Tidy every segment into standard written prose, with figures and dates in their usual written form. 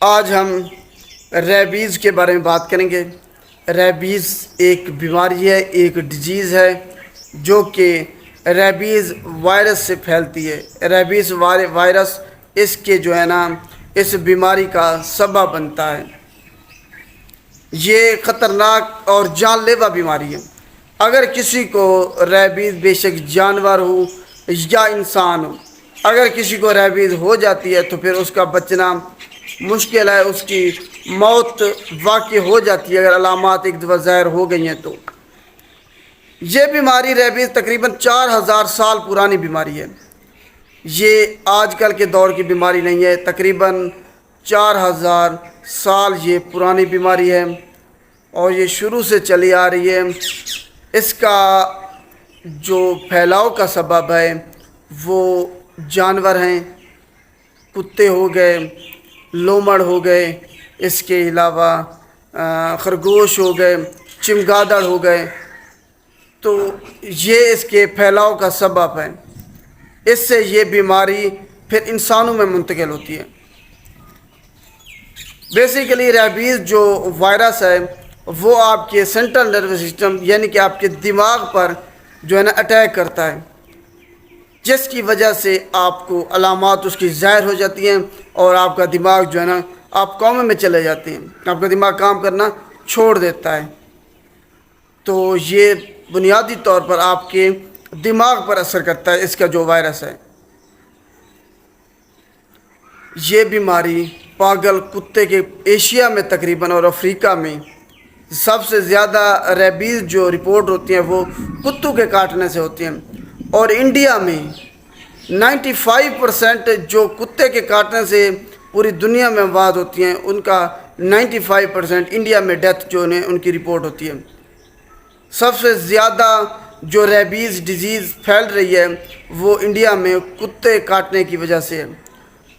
آج ہم ریبیز کے بارے میں بات کریں گے۔ ریبیز ایک بیماری ہے، ایک ڈیزیز ہے جو کہ ریبیز وائرس سے پھیلتی ہے۔ ریبیز وائرس اس کے جو ہے نا اس بیماری کا سبب بنتا ہے۔ یہ خطرناک اور جان لیوا بیماری ہے۔ اگر کسی کو ریبیز، بے شک جانور ہو یا انسان ہو، اگر کسی کو ریبیز ہو جاتی ہے تو پھر اس کا بچنا مشکل ہے، اس کی موت واقع ہو جاتی ہے اگر علامات ایک دفعہ ظاہر ہو گئی ہیں تو۔ یہ بیماری ریبیز تقریباً 4000 سال پرانی بیماری ہے۔ یہ آج کل کے دور کی بیماری نہیں ہے، تقریباً 4000 سال یہ پرانی بیماری ہے اور یہ شروع سے چلی آ رہی ہے۔ اس کا جو پھیلاؤ کا سبب ہے وہ جانور ہیں، کتے ہو گئے، لومڑ ہو گئے، اس کے علاوہ خرگوش ہو گئے، چمگادڑ ہو گئے، تو یہ اس کے پھیلاؤ کا سبب ہے۔ اس سے یہ بیماری پھر انسانوں میں منتقل ہوتی ہے۔ بیسیکلی ریبیز جو وائرس ہے وہ آپ کے سینٹرل نروس سسٹم یعنی کہ آپ کے دماغ پر جو ہے نا اٹیک کرتا ہے، جس کی وجہ سے آپ کو علامات اس کی ظاہر ہو جاتی ہیں اور آپ کا دماغ جو ہے نا آپ کومے میں چلے جاتے ہیں، آپ کا دماغ کام کرنا چھوڑ دیتا ہے۔ تو یہ بنیادی طور پر آپ کے دماغ پر اثر کرتا ہے اس کا جو وائرس ہے۔ یہ بیماری پاگل کتے کے ایشیا میں تقریباً اور افریقہ میں سب سے زیادہ ریبیز جو رپورٹ ہوتی ہیں وہ کتوں کے کاٹنے سے ہوتی ہیں، اور انڈیا میں 95% جو کتے کے کاٹنے سے پوری دنیا میں اموات ہوتی ہیں ان کا 95% انڈیا میں ڈیتھ جو انہیں ان کی رپورٹ ہوتی ہے۔ سب سے زیادہ جو ریبیز ڈیزیز پھیل رہی ہے وہ انڈیا میں کتے کاٹنے کی وجہ سے ہے۔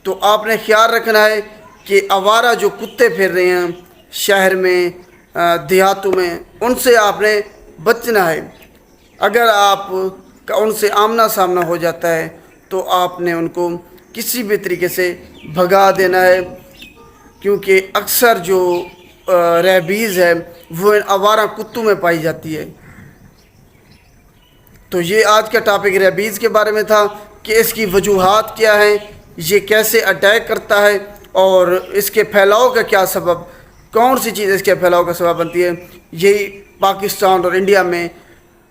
تو آپ نے خیال رکھنا ہے کہ آوارہ جو کتے پھر رہے ہیں شہر میں، دیہاتوں میں، ان سے آپ نے بچنا ہے۔ اگر آپ کا ان سے آمنا سامنا ہو جاتا ہے تو آپ نے ان کو کسی بھی طریقے سے بھگا دینا ہے، کیونکہ اکثر جو ریبیز ہے وہ ان آوارہ کتوں میں پائی جاتی ہے۔ تو یہ آج کا ٹاپک ریبیز کے بارے میں تھا کہ اس کی وجوہات کیا ہیں، یہ کیسے اٹیک کرتا ہے اور اس کے پھیلاؤ کا کیا سبب، کون سی چیز اس کے پھیلاؤ کا سبب بنتی ہے۔ یہی پاکستان اور انڈیا میں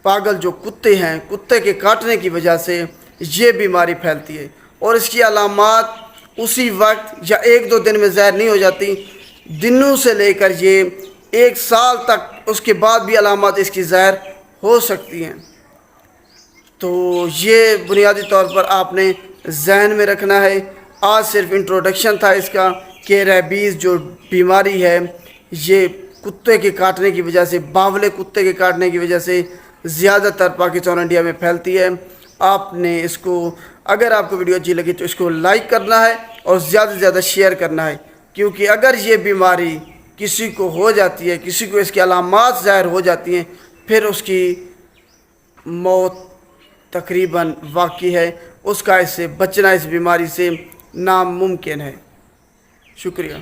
پاگل جو کتے ہیں، کتے کے کاٹنے کی وجہ سے یہ بیماری پھیلتی ہے، اور اس کی علامات اسی وقت یا 1-2 دن میں ظاہر نہیں ہو جاتی، دنوں سے لے کر یہ 1 سال تک اس کے بعد بھی علامات اس کی ظاہر ہو سکتی ہیں۔ تو یہ بنیادی طور پر آپ نے ذہن میں رکھنا ہے۔ آج صرف انٹروڈکشن تھا اس کا کہ ریبیز جو بیماری ہے یہ کتے کے کاٹنے کی وجہ سے، باولے کتے کے کاٹنے کی وجہ سے زیادہ تر پاکستان انڈیا میں پھیلتی ہے۔ آپ نے اس کو، اگر آپ کو ویڈیو اچھی لگی تو اس کو لائک کرنا ہے اور زیادہ سے زیادہ شیئر کرنا ہے، کیونکہ اگر یہ بیماری کسی کو ہو جاتی ہے، کسی کو اس کی علامات ظاہر ہو جاتی ہیں، پھر اس کی موت تقریباً واقع ہے، اس کا اس سے بچنا اس بیماری سے ناممکن ہے۔ شکریہ۔